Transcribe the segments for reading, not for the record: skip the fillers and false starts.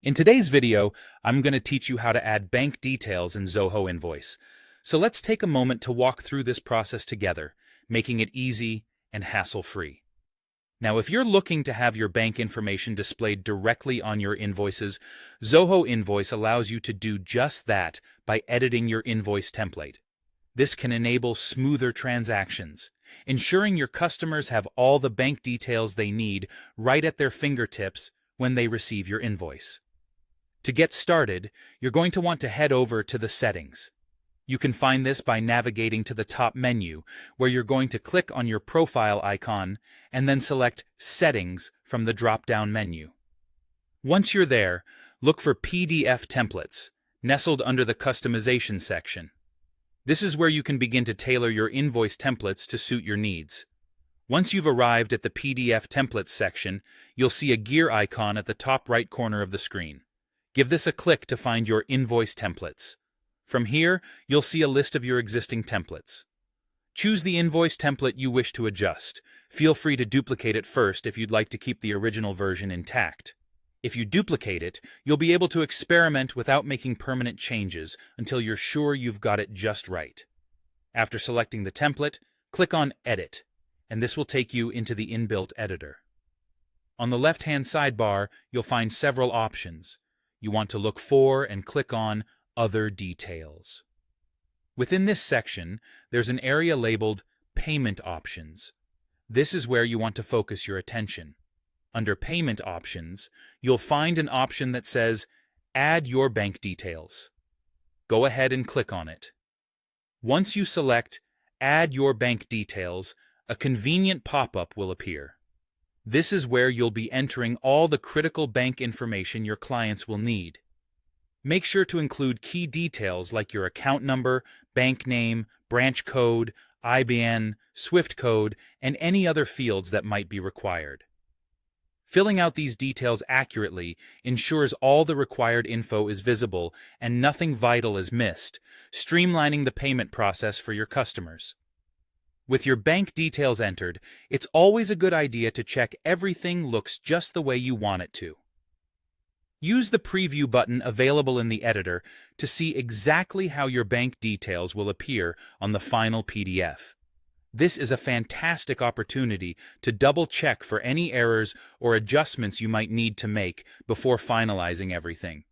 In today's video, I'm going to teach you how to add bank details in Zoho Invoice. So let's take a moment to walk through this process together, making it easy and hassle-free. Now, if you're looking to have your bank information displayed directly on your invoices, Zoho Invoice allows you to do just that by editing your invoice template. This can enable smoother transactions, ensuring your customers have all the bank details they need right at their fingertips when they receive your invoice. To get started, you're going to want to head over to the settings. You can find this by navigating to the top menu, where you're going to click on your profile icon and then select Settings from the drop-down menu. Once you're there, look for PDF templates, nestled under the Customization section. This is where you can begin to tailor your invoice templates to suit your needs. Once you've arrived at the PDF templates section, you'll see a gear icon at the top right corner of the screen. Give this a click to find your invoice templates. From here, you'll see a list of your existing templates. Choose the invoice template you wish to adjust. Feel free to duplicate it first if you'd like to keep the original version intact. If you duplicate it, you'll be able to experiment without making permanent changes until you're sure you've got it just right. After selecting the template, click on Edit, and this will take you into the inbuilt editor. On the left-hand sidebar, you'll find several options. You want to look for and click on Other Details. Within this section, there's an area labeled Payment Options. This is where you want to focus your attention. Under Payment Options, you'll find an option that says Add Your Bank Details. Go ahead and click on it. Once you select Add Your Bank Details, a convenient pop-up will appear. This is where you'll be entering all the critical bank information your clients will need. Make sure to include key details like your account number, bank name, branch code, IBAN, SWIFT code, and any other fields that might be required. Filling out these details accurately ensures all the required info is visible and nothing vital is missed, streamlining the payment process for your customers. With your bank details entered, it's always a good idea to check everything looks just the way you want it to. Use the Preview button available in the editor to see exactly how your bank details will appear on the final PDF. This is a fantastic opportunity to double-check for any errors or adjustments you might need to make before finalizing everything.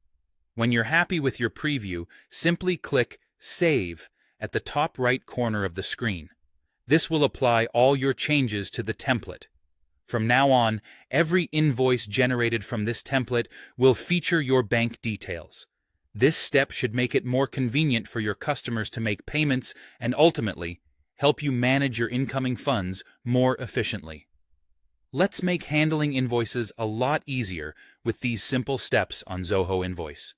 When you're happy with your preview, simply click Save at the top right corner of the screen. This will apply all your changes to the template. From now on, every invoice generated from this template will feature your bank details. This step should make it more convenient for your customers to make payments and ultimately help you manage your incoming funds more efficiently. Let's make handling invoices a lot easier with these simple steps on Zoho Invoice.